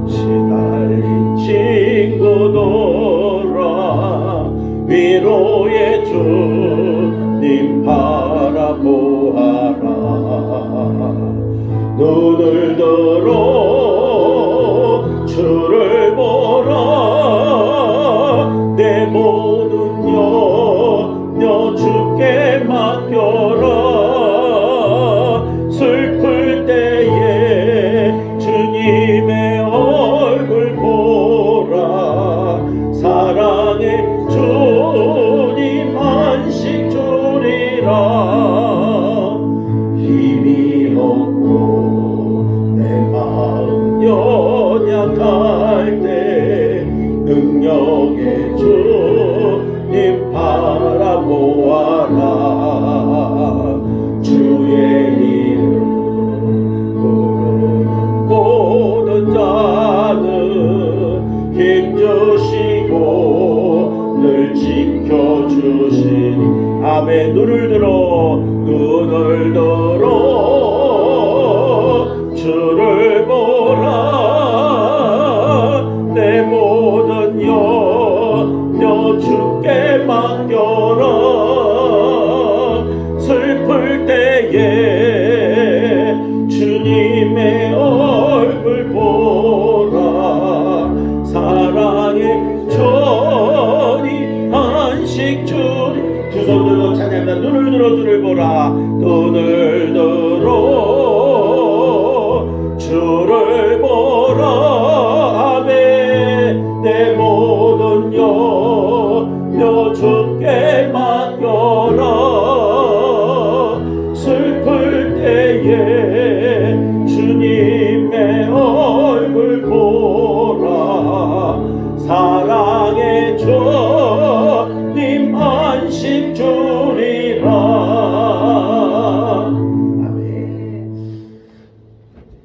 시달린 친구들아 위로의 주님 바라보아라. 눈을 들어 주를 보라. 내 모든 염려 주께 맡겨라. 슬플 때에 주님의 얼굴 보라. 사랑의 주님 안식 주리라. 힘이 없고 내 마음 연약할 때 능력의 주님 바라보아라. 주의 이름 부르는 모든 자는 힘주시고 늘 지켜주시니. 아멘. 눈을 들어 주를 보라. 내 모든 염려 주께 맡겨라. 슬플 때에 주님의 얼굴 보라. 사랑의 전이 안식 주리. 두 손 들고 찬양합니다. 눈을 들어 주를 보라. 눈을 들어 주를 보라. 아멘. 내 모든 염려 주께 맡겨라. 슬플 때에 주님의 얼굴 보라. 사랑의 주님 안식 주리라. 아멘.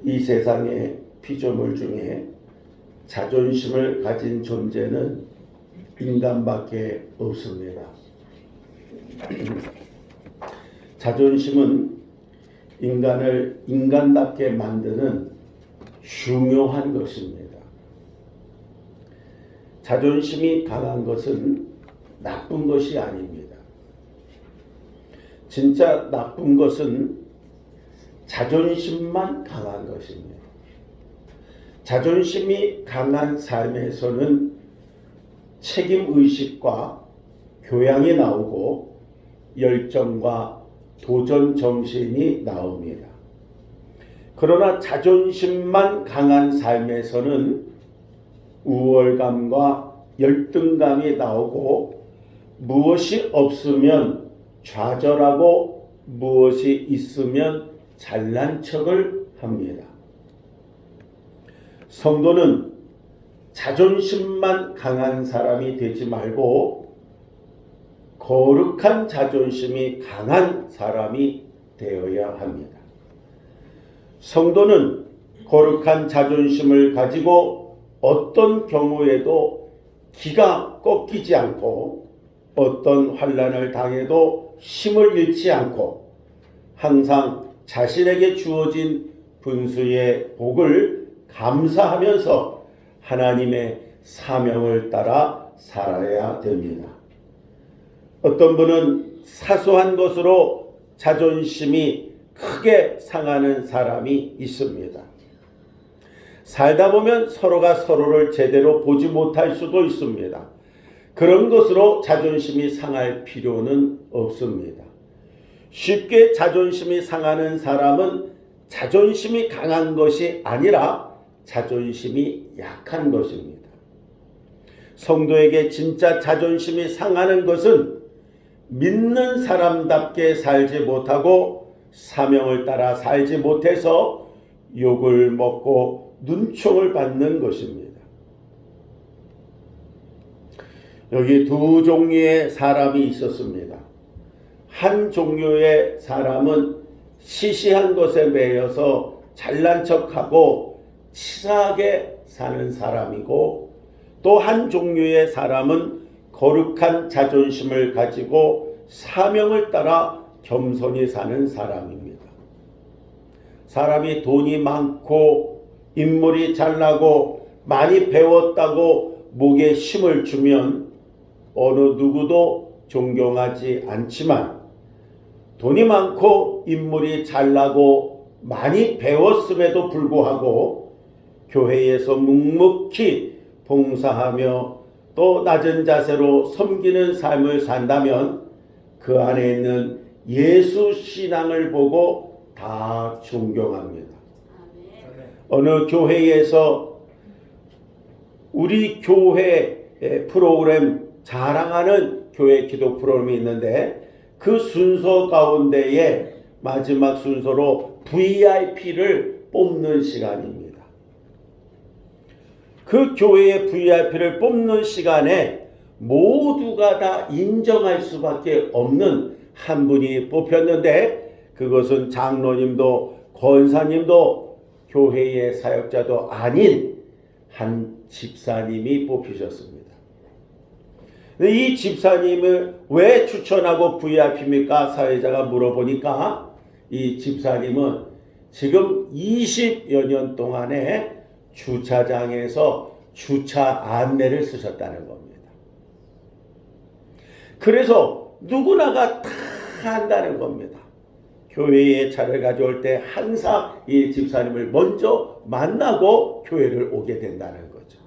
이 세상의 피조물 중에 자존심을 가진 존재는 인간밖에 없습니다. 자존심은 인간을 인간답게 만드는 중요한 것입니다. 자존심이 강한 것은 나쁜 것이 아닙니다. 진짜 나쁜 것은 자존심만 강한 것입니다. 자존심이 강한 삶에서는 책임의식과 교양이 나오고 열정과 도전 정신이 나옵니다. 그러나 자존심만 강한 삶에서는 우월감과 열등감이 나오고 무엇이 없으면 좌절하고 무엇이 있으면 잘난 척을 합니다. 성도는 자존심만 강한 사람이 되지 말고 거룩한 자존심이 강한 사람이 되어야 합니다. 성도는 거룩한 자존심을 가지고 어떤 경우에도 기가 꺾이지 않고 어떤 환난을 당해도 힘을 잃지 않고 항상 자신에게 주어진 분수의 복을 감사하면서 하나님의 사명을 따라 살아야 됩니다. 어떤 분은 사소한 것으로 자존심이 크게 상하는 사람이 있습니다. 살다 보면 서로가 서로를 제대로 보지 못할 수도 있습니다. 그런 것으로 자존심이 상할 필요는 없습니다. 쉽게 자존심이 상하는 사람은 자존심이 강한 것이 아니라 자존심이 약한 것입니다. 성도에게 진짜 자존심이 상하는 것은 믿는 사람답게 살지 못하고 사명을 따라 살지 못해서 욕을 먹고 눈총을 받는 것입니다. 여기 두 종류의 사람이 있었습니다. 한 종류의 사람은 시시한 것에 매여서 잘난 척하고 치사하게 사는 사람이고, 또 한 종류의 사람은 거룩한 자존심을 가지고 사명을 따라 겸손히 사는 사람입니다. 사람이 돈이 많고 인물이 잘나고 많이 배웠다고 목에 힘을 주면 어느 누구도 존경하지 않지만, 돈이 많고 인물이 잘나고 많이 배웠음에도 불구하고 교회에서 묵묵히 봉사하며 또 낮은 자세로 섬기는 삶을 산다면 그 안에 있는 예수 신앙을 보고 다 존경합니다. 어느 교회에서 우리 교회 프로그램 자랑하는 교회 기도 프로그램이 있는데, 그 순서 가운데에 마지막 순서로 VIP를 뽑는 시간입니다. 그 교회의 VIP를 뽑는 시간에 모두가 다 인정할 수밖에 없는 한 분이 뽑혔는데, 그것은 장로님도 권사님도 교회의 사역자도 아닌 한 집사님이 뽑히셨습니다. 이 집사님을 왜 추천하고 VIP입니까? 사회자가 물어보니까 이 집사님은 지금 20여 년 동안에 주차장에서 주차 안내를 쓰셨다는 겁니다. 그래서 누구나가 다 한다는 겁니다. 교회에 차를 가져올 때 항상 이 집사님을 먼저 만나고 교회를 오게 된다는 거죠.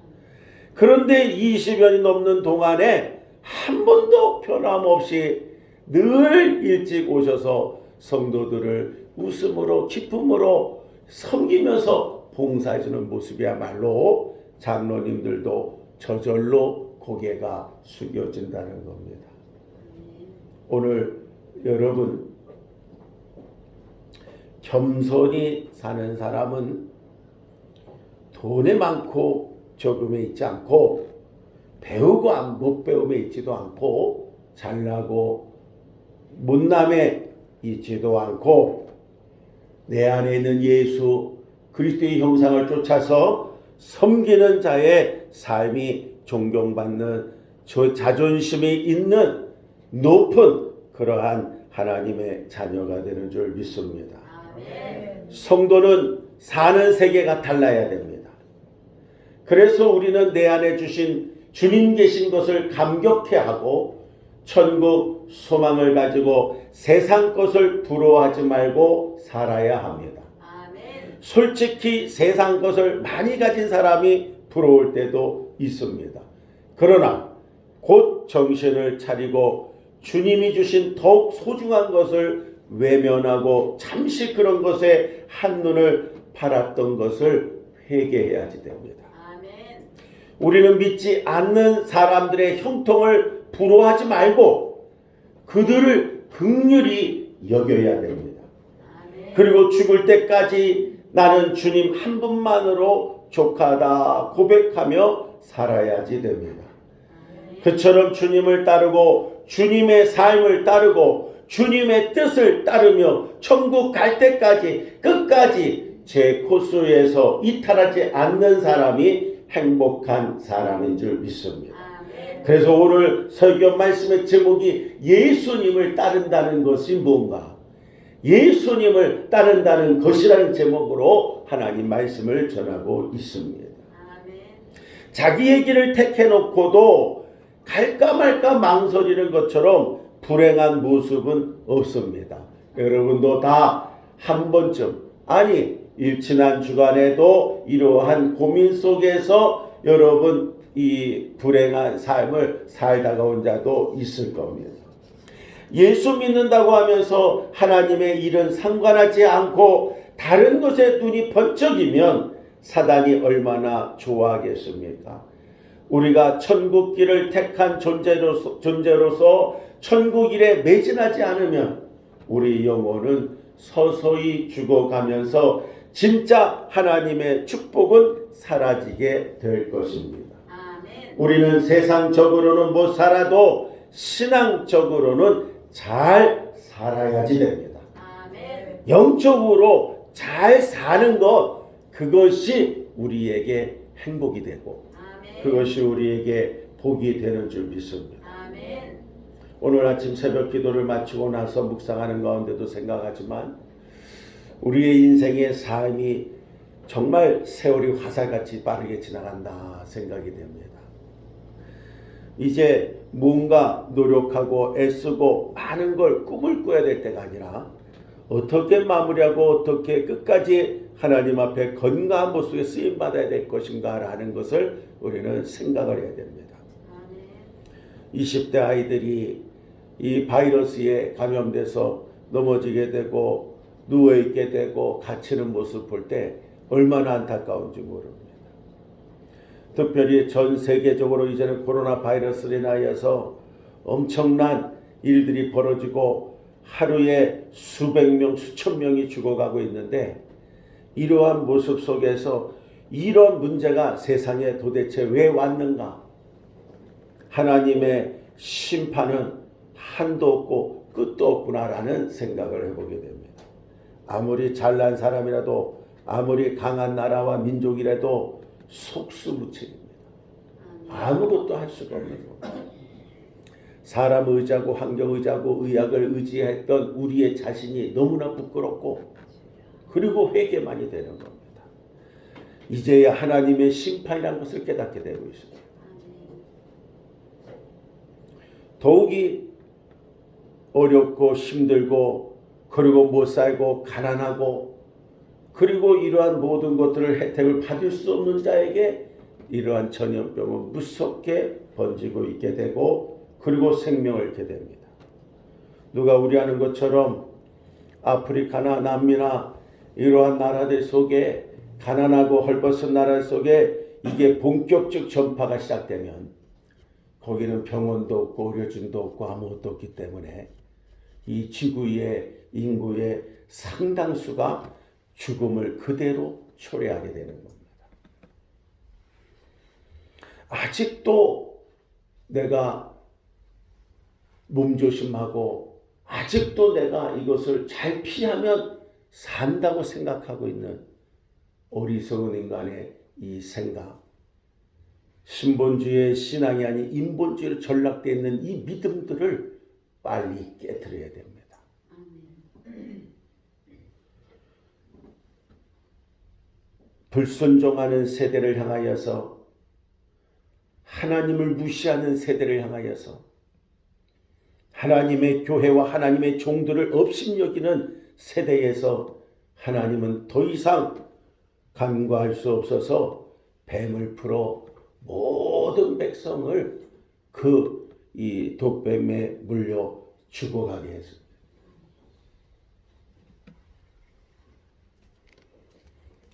그런데 20여 년이 넘는 동안에 한 번도 변함없이 늘 일찍 오셔서 성도들을 웃음으로 기쁨으로 섬기면서 봉사해주는 모습이야말로 장로님들도 저절로 고개가 숙여진다는 겁니다. 오늘 여러분, 겸손히 사는 사람은 돈에 많고 적음에 있지 않고, 배우고 못 배움에 있지도 않고, 잘나고 못남에 있지도 않고, 내 안에 있는 예수 그리스도의 형상을 쫓아서 섬기는 자의 삶이 존경받는 자존심이 있는 높은 그러한 하나님의 자녀가 되는 줄 믿습니다. 아멘. 성도는 사는 세계가 달라야 됩니다. 그래서 우리는 내 안에 주신 주님 계신 것을 감격해하고 천국 소망을 가지고 세상 것을 부러워하지 말고 살아야 합니다. 아멘. 솔직히 세상 것을 많이 가진 사람이 부러울 때도 있습니다. 그러나 곧 정신을 차리고 주님이 주신 더욱 소중한 것을 외면하고 잠시 그런 것에 한눈을 팔았던 것을 회개해야지 됩니다. 아멘. 우리는 믿지 않는 사람들의 형통을 부러워하지 말고 그들을 긍휼히 여겨야 됩니다. 아멘. 그리고 죽을 때까지 나는 주님 한 분만으로 족하다 고백하며 살아야지 됩니다. 아멘. 그처럼 주님을 따르고 주님의 삶을 따르고 주님의 뜻을 따르며 천국 갈 때까지 끝까지 제 코스에서 이탈하지 않는 사람이 행복한 사람인 줄 믿습니다. 그래서 오늘 설교 말씀의 제목이 예수님을 따른다는 것이 뭔가, 예수님을 따른다는 것이라는 제목으로 하나님 말씀을 전하고 있습니다. 자기의 길을 택해놓고도 갈까 말까 망설이는 것처럼 불행한 모습은 없습니다. 여러분도 다 한 번쯤, 아니 지난 주간에도 이러한 고민 속에서 여러분 이 불행한 삶을 살다가 온 자도 있을 겁니다. 예수 믿는다고 하면서 하나님의 일은 상관하지 않고 다른 것에 눈이 번쩍이면 사단이 얼마나 좋아하겠습니까? 우리가 천국 길을 택한 존재로서 천국 일에 매진하지 않으면 우리 영혼은 서서히 죽어가면서 진짜 하나님의 축복은 사라지게 될 것입니다. 아멘. 우리는 세상적으로는 못 살아도 신앙적으로는 잘 살아야지 됩니다. 아멘. 영적으로 잘 사는 것, 그것이 우리에게 행복이 되고 아멘. 그것이 우리에게 복이 되는 줄 믿습니다. 아멘. 오늘 아침 새벽 기도를 마치고 나서 묵상하는 가운데도 생각하지만 우리의 인생의 삶이 정말 세월이 화살같이 빠르게 지나간다 생각이 됩니다. 이제 뭔가 노력하고 애쓰고 많은 걸 꿈을 꿔야 될 때가 아니라 어떻게 마무리하고 어떻게 끝까지 하나님 앞에 건강한 모습에 쓰임받아야 될 것인가 라는 것을 우리는 생각을 해야 됩니다. 20대 아이들이 이 바이러스에 감염돼서 넘어지게 되고 누워있게 되고 갇히는 모습 볼 때 얼마나 안타까운지 모릅니다. 특별히 전 세계적으로 이제는 코로나 바이러스로 인하여서 엄청난 일들이 벌어지고 하루에 수백 명, 수천 명이 죽어가고 있는데 이러한 모습 속에서 이런 문제가 세상에 도대체 왜 왔는가? 하나님의 심판은 한도 없고 끝도 없구나라는 생각을 해보게 됩니다. 아무리 잘난 사람이라도 아무리 강한 나라와 민족이라도 속수무책입니다. 아무것도 할 수가 없는 겁니다. 사람 의지하고 환경 의지하고 의학을 의지했던 우리의 자신이 너무나 부끄럽고 그리고 회개만이 되는 겁니다. 이제야 하나님의 심판이라는 것을 깨닫게 되고 있습니다. 더욱이 어렵고 힘들고 그리고 못 살고 가난하고 그리고 이러한 모든 것들을 혜택을 받을 수 없는 자에게 이러한 전염병은 무섭게 번지고 있게 되고 그리고 생명을 잃게 됩니다. 누가 우리 아는 것처럼 아프리카나 남미나 이러한 나라들 속에 가난하고 헐벗은 나라 속에 이게 본격적 전파가 시작되면 거기는 병원도 없고 의료진도 없고 아무것도 없기 때문에 이 지구의 인구의 상당수가 죽음을 그대로 초래하게 되는 겁니다. 아직도 내가 몸조심하고 아직도 내가 이것을 잘 피하면 산다고 생각하고 있는 어리석은 인간의 이 생각, 신본주의의 신앙이 아닌 인본주의로 전락되어 있는 이 믿음들을 빨리 깨트려야 됩니다. 불순종하는 세대를 향하여서 하나님을 무시하는 세대를 향하여서 하나님의 교회와 하나님의 종들을 업신여기는 세대에서 하나님은 더 이상 간과할 수 없어서 뱀을 풀어 모든 백성을 이 독뱀에 물려 죽어가게 했습니다.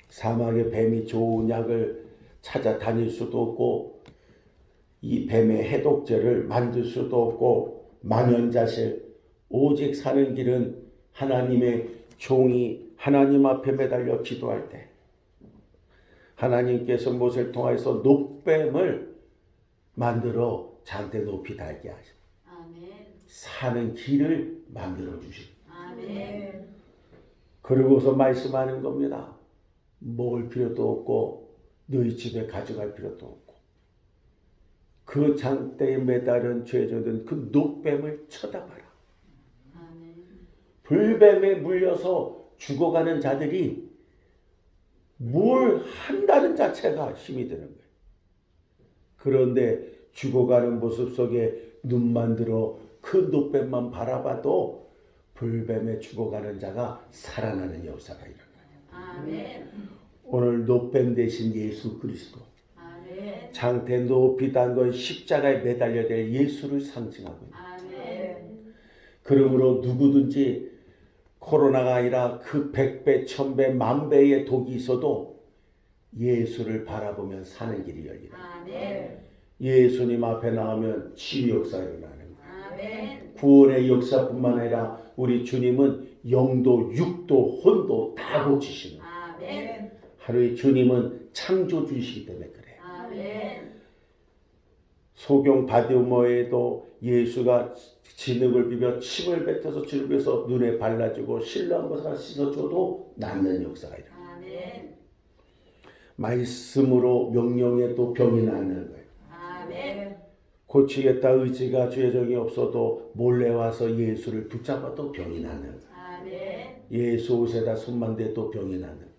사막의 뱀이 좋은 약을 찾아다닐 수도 없고 이 뱀의 해독제를 만들 수도 없고 만연자실 오직 사는 길은 하나님의 종이 하나님 앞에 매달려 기도할 때 하나님께서 모세를 통하여서 높뱀을 만들어 잔대 높이 달게 하십니다. 사는 길을 만들어 주십니다. 그러고서 말씀하는 겁니다. 먹을 필요도 없고 너희 집에 가져갈 필요도 없고 그 장대에 매달은 죄져든 그 녹뱀을 쳐다봐라. 불뱀에 물려서 죽어가는 자들이 뭘 한다는 자체가 힘이 드는 거예요. 그런데 죽어가는 모습 속에 눈만 들어 그 녹뱀만 바라봐도 불뱀에 죽어가는 자가 살아나는 역사가 일어나요. 오늘 녹뱀 대신 예수 그리스도 장대 높이 단 건 십자가에 매달려야 될 예수를 상징하고 있습니다. 그러므로 누구든지 코로나가 아니라 그 100배, 1000배, 10,000배의 독이 있어도 예수를 바라보면 사는 길이 열리라. 예수님 앞에 나오면 치유 역사가 일어나는 거예요. 구원의 역사뿐만 아니라 우리 주님은 영도, 육도, 혼도 다 고치시는 거예요. 하루에 주님은 창조주이시기 때문에 그래요. 소경 바디오모에도 예수가 진흙을 비벼 침을 뱉어서 진흙에서 눈에 발라주고 신랑한 것을 씻어줘도 낫는 역사가 일어나요. 말씀으로 명령해도 병이 낫는 거예요. 고치겠다 의지가 죄정이 없어도 몰래 와서 예수를 붙잡아도 병이 나는 거예요. 예수 옷에다 손만 대도 병이 나는 거예요.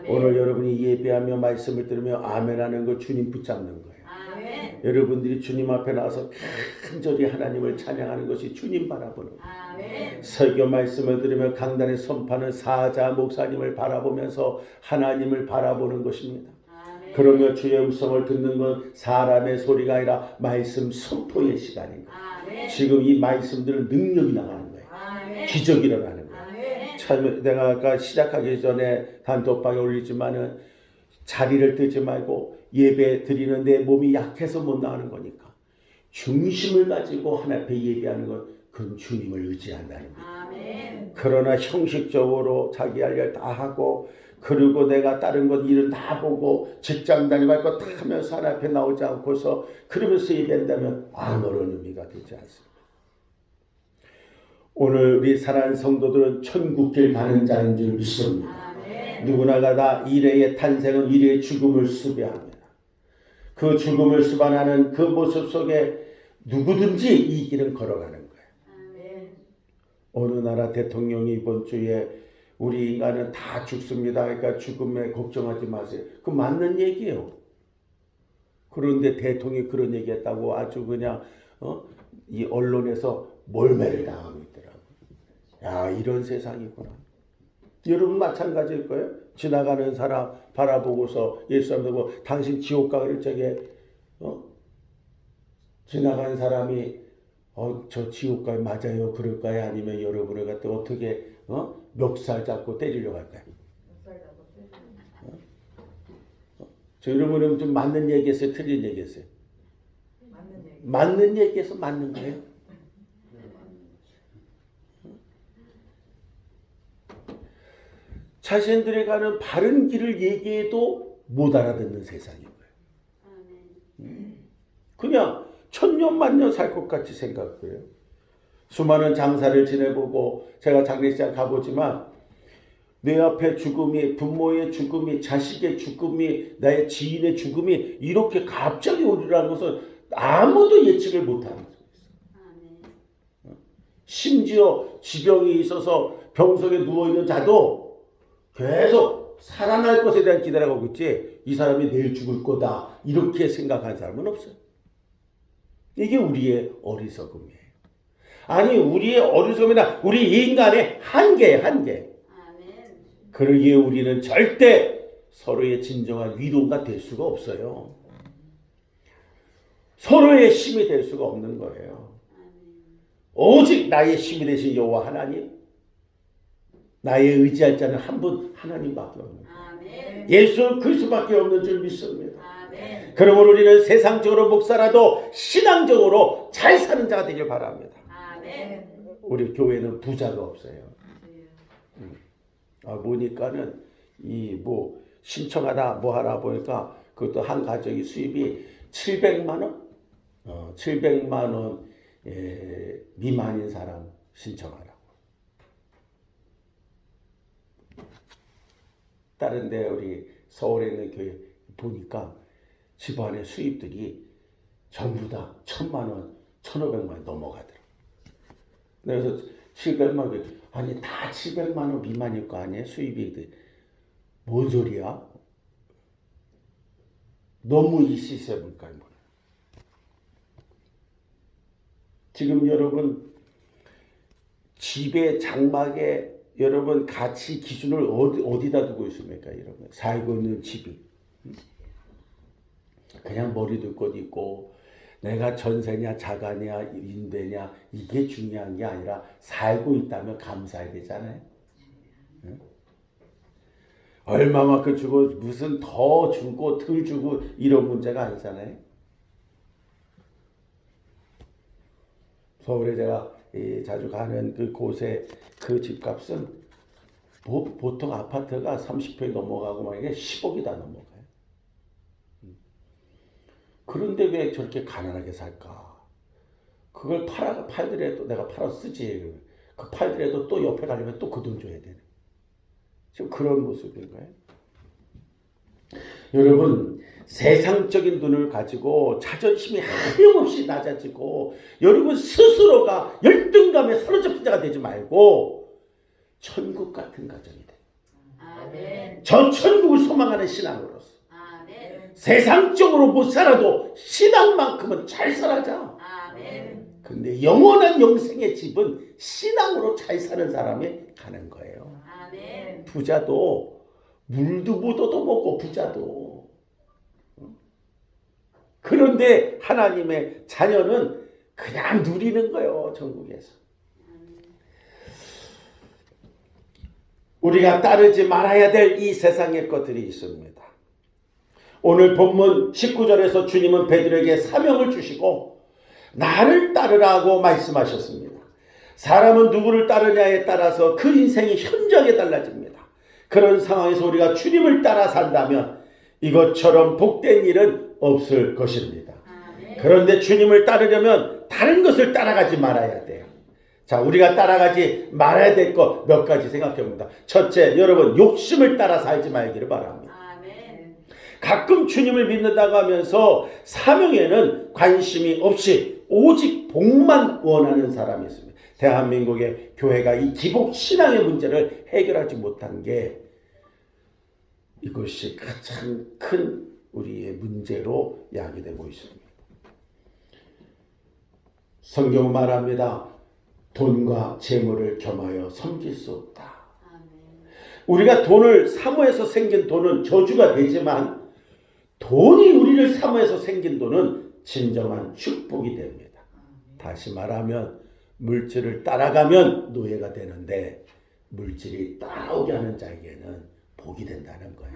오늘 여러분이 예배하며 말씀을 들으며 아멘하는 거 주님 붙잡는 거예요. 여러분들이 주님 앞에 나와서 간절히 하나님을 찬양하는 것이 주님 바라보는 거예요. 설교 말씀을 들으며 강단에 선포하는 사자 목사님을 바라보면서 하나님을 바라보는 것입니다. 그러며 주의 음성을 듣는 건 사람의 소리가 아니라 말씀 선포의 시간입니다. 지금 이 말씀들은 능력이 나가는 거예요. 기적이 일어나는 거예요. 참 내가 아까 시작하기 전에 단톡방에 올리지만은 자리를 뜨지 말고 예배 드리는 내 몸이 약해서 못 나가는 거니까 중심을 가지고 하나님 앞에 예배하는 건 그건 주님을 의지한다는 거예요. 그러나 형식적으로 자기 할 일 다 하고 그리고 내가 다른 것 일은 다 보고 직장 다니고 할 거 다 하면서 하나님 앞에 나오지 않고서 그러면서 예배한다면 아무런 의미가 되지 않습니다. 오늘 우리 사랑하는 성도들은 천국길 가는 자인 줄 믿습니다. 누구나가 다 일회의 탄생은 일회의 죽음을 수배합니다. 그 죽음을 수반하는 그 모습 속에 누구든지 이 길은 걸어가는 거예요. 어느 나라 대통령이 이번 주에 우리 인간은 다 죽습니다. 그러니까 죽음에 걱정하지 마세요. 그 맞는 얘기예요. 그런데 대통령이 그런 얘기했다고 아주 그냥 이 언론에서 몰매를 당하고 있더라고요. 야, 이런 세상이구나. 여러분 마찬가지일 거예요. 지나가는 사람 바라보고서 예수 믿고 당신 지옥 가 그럴 적에 지나간 사람이 저 지옥 가 맞아요 그럴까요? 아니면 여러분을 갖다 어떻게 멱살 잡고 때리려고 할까요? 저 여러분은 좀 맞는 얘기했어요? 틀린 얘기했어요? 맞는 얘기해서 맞는 거예요. 자신들이 가는 바른 길을 얘기해도 못 알아듣는 세상인 거예요. 그냥 천년 만년 살 것 같이 생각해요. 수많은 장사를 지내보고 제가 장례식장 가보지만 내 앞에 죽음이, 부모의 죽음이, 자식의 죽음이, 나의 지인의 죽음이 이렇게 갑자기 오리라는 것은 아무도 예측을 못하는 거예요. 심지어 지병이 있어서 병석에 누워있는 자도 계속 살아날 것에 대한 기대를 하고 있지 이 사람이 내일 죽을 거다 이렇게 생각하는 사람은 없어요. 이게 우리의 어리석음이에요. 아니 우리의 어리석음이나 우리 인간의 한계. 그러기에 우리는 절대 서로의 진정한 위로가 될 수가 없어요. 서로의 힘이 될 수가 없는 거예요. 오직 나의 힘이 되신 여호와 하나님, 나의 의지할 자는 한 분 하나님밖에 없는 거예요. 예수 그리스도밖에 없는 줄 믿습니다. 그러므로 우리는 세상적으로 못 살아도 신앙적으로 잘 사는 자가 되길 바랍니다. 우리 교회는 부자가 없어요. 보니까는 신청하다 뭐 하나 보니까 그것도 한 가정의 수입이 700만 원? 700만 원 미만인 사람 신청하라고. 다른 데 우리 서울에 있는 교회 보니까 집안의 수입들이 전부 다 1000만 원, 1500만 원 넘어가더라고요. 그래서 700만 원, 아니 다 700만 원 미만일 거 아니에요? 수입이. 뭔 소리야? 너무 이 시세니까. 지금 여러분 집의 장막에 여러분 가치 기준을 어디다 두고 있습니까? 여러분 살고 있는 집이 그냥 머리 둘 곳 있고 내가 전세냐 자가냐 임대냐 이게 중요한 게 아니라 살고 있다면 감사해야 되잖아요. 응? 얼마만큼 주고 무슨 더 주고 덜 주고 이런 문제가 아니잖아요. 서울에 제가 자주 가는 그 곳에 그 집값은 보통 아파트가 30평이 넘어가고 막 이게 10억이 다 넘어가요. 그런데 왜 저렇게 가난하게 살까? 그걸 팔더라도 내가 팔아서 쓰지. 그 팔더라도 또 옆에 가려면 또 그 돈 줘야 되네. 지금 그런 모습인 거예요. 여러분 세상적인 눈을 가지고 자존심이 하염없이 낮아지고 여러분 스스로가 열등감에 사로잡힌 자가 되지 말고 천국 같은 가정이 돼. 저 천국을 소망하는 신앙으로서 세상적으로 못 살아도 신앙만큼은 잘 살아자. 근데 영원한 영생의 집은 신앙으로 잘 사는 사람이 가는 거예요. 부자도 물도 못 얻어먹고 부자도. 그런데 하나님의 자녀는 그냥 누리는 거예요. 전국에서. 우리가 따르지 말아야 될 이 세상의 것들이 있습니다. 오늘 본문 19절에서 주님은 베드로에게 사명을 주시고 나를 따르라고 말씀하셨습니다. 사람은 누구를 따르냐에 따라서 그 인생이 현저하게 달라집니다. 그런 상황에서 우리가 주님을 따라 산다면 이것처럼 복된 일은 없을 것입니다. 그런데 주님을 따르려면 다른 것을 따라가지 말아야 돼요. 자, 우리가 따라가지 말아야 될 것 몇 가지 생각해 봅니다. 첫째, 여러분 욕심을 따라 살지 말기를 바랍니다. 가끔 주님을 믿는다고 하면서 사명에는 관심이 없이 오직 복만 원하는 사람이 있습니다. 대한민국의 교회가 이 기복 신앙의 문제를 해결하지 못한 게 이것이 가장 큰 우리의 문제로 야기되고 있습니다. 성경은 말합니다. 돈과 재물을 겸하여 섬길 수 없다. 우리가 돈을 사모해서 생긴 돈은 저주가 되지만 돈이 우리를 사모해서 생긴 돈은 진정한 축복이 됩니다. 다시 말하면 물질을 따라가면 노예가 되는데 물질이 따라오게 하는 자에게는 복이 된다는 거예요.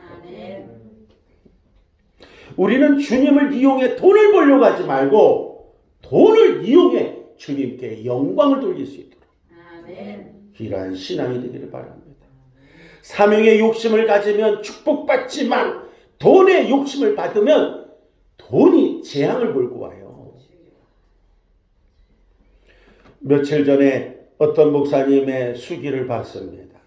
우리는 주님을 이용해 돈을 벌려고 하지 말고 돈을 이용해 주님께 영광을 돌릴 수 있도록 이러한 신앙이 되기를 바랍니다. 사명의 욕심을 가지면 축복받지만 돈의 욕심을 받으면 돈이 재앙을 몰고 와요. 며칠 전에 어떤 목사님의 수기를 봤습니다.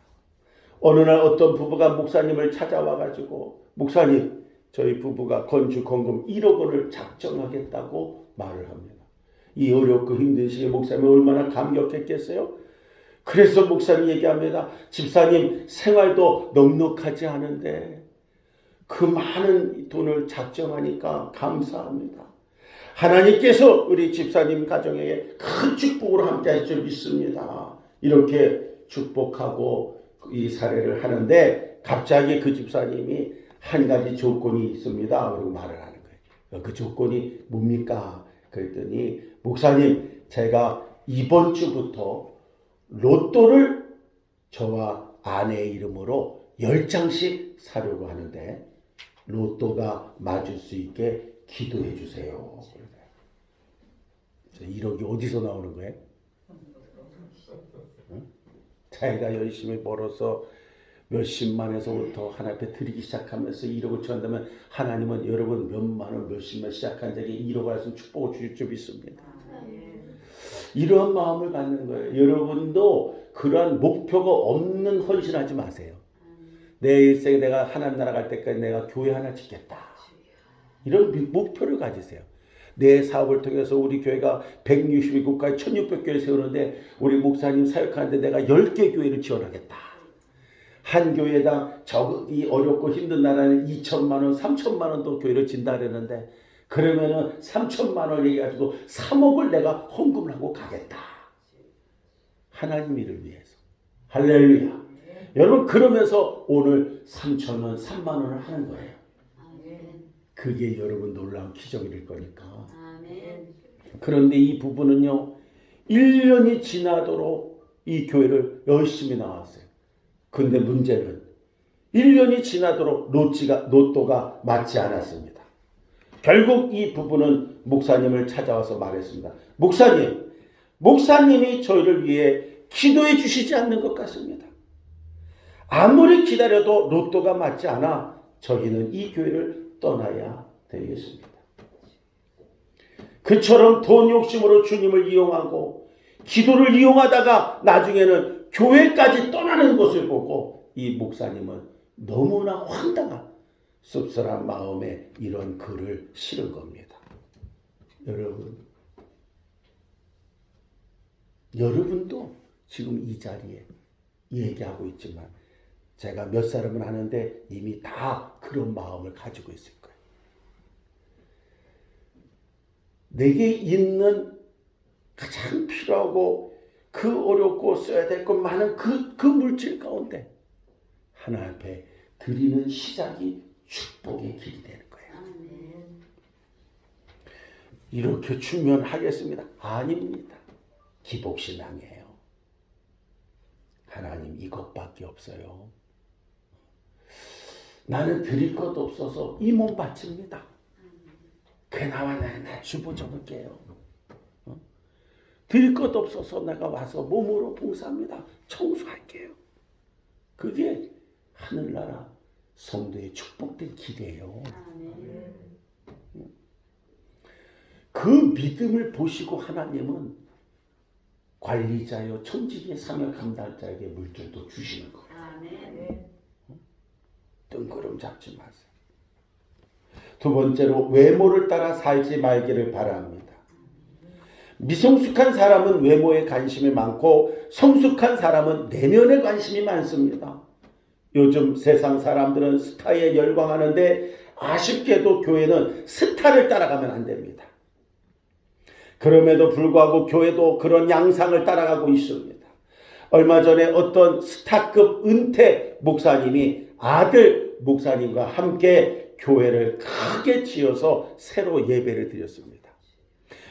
어느 날 어떤 부부가 목사님을 찾아와가지고 목사님, 저희 부부가 건축헌금 1억 원을 작정하겠다고 말을 합니다. 이 어렵고 힘든 시기에 목사님이 얼마나 감격했겠어요? 그래서 목사님 얘기합니다. 집사님 생활도 넉넉하지 않은데 그 많은 돈을 작정하니까 감사합니다. 하나님께서 우리 집사님 가정에 큰 축복으로 함께 하실 줄 믿습니다. 이렇게 축복하고 이 사례를 하는데 갑자기 그 집사님이 한 가지 조건이 있습니다. 그리고 말을 하는 거예요. 그 조건이 뭡니까? 그랬더니 목사님, 제가 이번 주부터 로또를 저와 아내의 이름으로 10장씩 사려고 하는데 로또가 맞을 수 있게 기도해 주세요. 1억이 어디서 나오는 거예요? 응? 자기가 열심히 벌어서 몇십만에서부터 하나님 앞에 드리기 시작하면서 1억을 취한다면 하나님은 여러분 몇만 원, 몇십만 시작한 자에게 1억 알수 축복을 주실 줄 믿습니다. 이러한 마음을 갖는 거예요. 여러분도 그러한 목표가 없는 헌신하지 마세요. 내 일생에 내가 하나님 나라 갈 때까지 내가 교회 하나 짓겠다. 이런 목표를 가지세요. 내 사업을 통해서 우리 교회가 162국가에 1600교회 세우는데 우리 목사님 사역하는데 내가 10개 교회를 지원하겠다. 한 교회당 이 어렵고 힘든 나라는 2천만 원, 3천만 원도 교회를 진다 그랬는데 그러면은 3천만 원 얘기해가지고 3억을 내가 헌금을 하고 가겠다. 하나님 일을 위해서. 할렐루야. 여러분 그러면서 오늘 3천 원, 3만 원을 하는 거예요. 그게 여러분 놀라운 기적일 거니까. 그런데 이 부부는요 1년이 지나도록 이 교회를 열심히 나왔어요. 근데 문제는 1년이 지나도록 로또가 맞지 않았습니다. 결국 이 부부는 목사님을 찾아와서 말했습니다. 목사님이 저희를 위해 기도해 주시지 않는 것 같습니다. 아무리 기다려도 로또가 맞지 않아 저희는 이 교회를 떠나야 되겠습니다. 그처럼 돈 욕심으로 주님을 이용하고 기도를 이용하다가 나중에는 교회까지 떠나는 것을 보고 이 목사님은 너무나 황당한 씁쓸한 마음에 이런 글을 실은 겁니다. 여러분도 지금 이 자리에 얘기하고 있지만 제가 몇 사람은 아는데 이미 다 그런 마음을 가지고 있을 거예요. 내게 있는 가장 필요하고 그 어렵고 써야 될 것 많은 그 물질 가운데 하나님 앞에 드리는 시작이 축복의 길이 되는 거예요. 이렇게 주면 하겠습니다. 아닙니다. 기복신앙이에요. 하나님 이것밖에 없어요. 나는 드릴 것도 없어서 이 몸 바칩니다. 그나마 나 주보 적을게요. 드릴 것도 없어서 내가 와서 몸으로 봉사합니다. 청소할게요. 그게 하늘나라 성도의 축복된 길이에요. 그 믿음을 보시고 하나님은 관리자요 청지기의 사명 감당자에게 물질도 주시는 거예요. 뜬구름 잡지 마세요. 두 번째로 외모를 따라 살지 말기를 바랍니다. 미성숙한 사람은 외모에 관심이 많고 성숙한 사람은 내면에 관심이 많습니다. 요즘 세상 사람들은 스타에 열광하는데 아쉽게도 교회는 스타를 따라가면 안 됩니다. 그럼에도 불구하고 교회도 그런 양상을 따라가고 있습니다. 얼마 전에 어떤 스타급 은퇴 목사님이 아들 목사님과 함께 교회를 크게 지어서 새로 예배를 드렸습니다.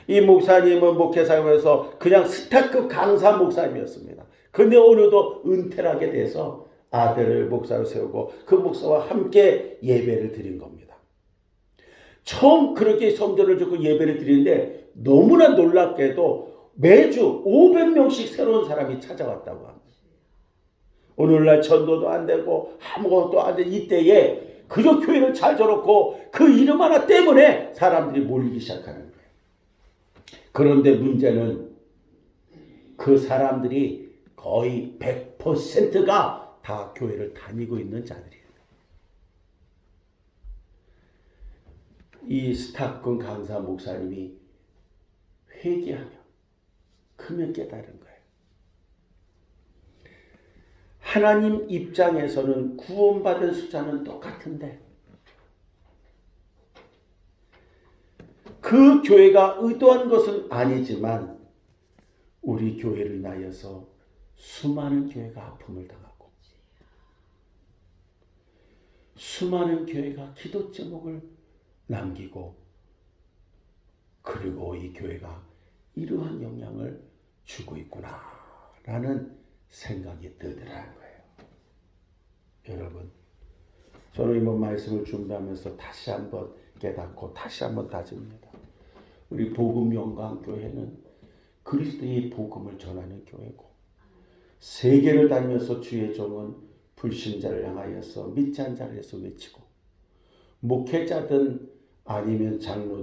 이 목사님은 목회사에서 그냥 스타급 강사 목사님이었습니다. 근데 어느덧 은퇴를 하게 돼서 아들을 목사로 세우고 그 목사와 함께 예배를 드린 겁니다. 처음 그렇게 성전을 짓고 예배를 드리는데 너무나 놀랍게도 매주 500명씩 새로운 사람이 찾아왔다고 합니다. 오늘날 전도도 안 되고 아무것도 안 된 이때에 그저 교회를 잘 저놓고 그 이름 하나 때문에 사람들이 몰리기 시작하는 거예요. 그런데 문제는 그 사람들이 거의 100%가 다 교회를 다니고 있는 자들이에요. 이 스타권 강사 목사님이 회개하며 크면 깨달은 거예요. 하나님 입장에서는 구원받은 숫자는 똑같은데 그 교회가 의도한 것은 아니지만 우리 교회를 인하여서 수많은 교회가 아픔을 당하고 수많은 교회가 기도 제목을 남기고 그리고 이 교회가 이러한 영향을 주고 있구나라는 생각이 들더라는 거예요. 여러분, 저는 이번 말씀을 준비하면서 다시 한번 깨닫고 다시 한번 다집니다. 우리 복음영광교회는 그리스도의 복음을 전하는 교회고 세계를 다니면서 주의 종은 불신자를 향하여서 믿지 않은 자를 해서 외치고 목회자든 아니면 장로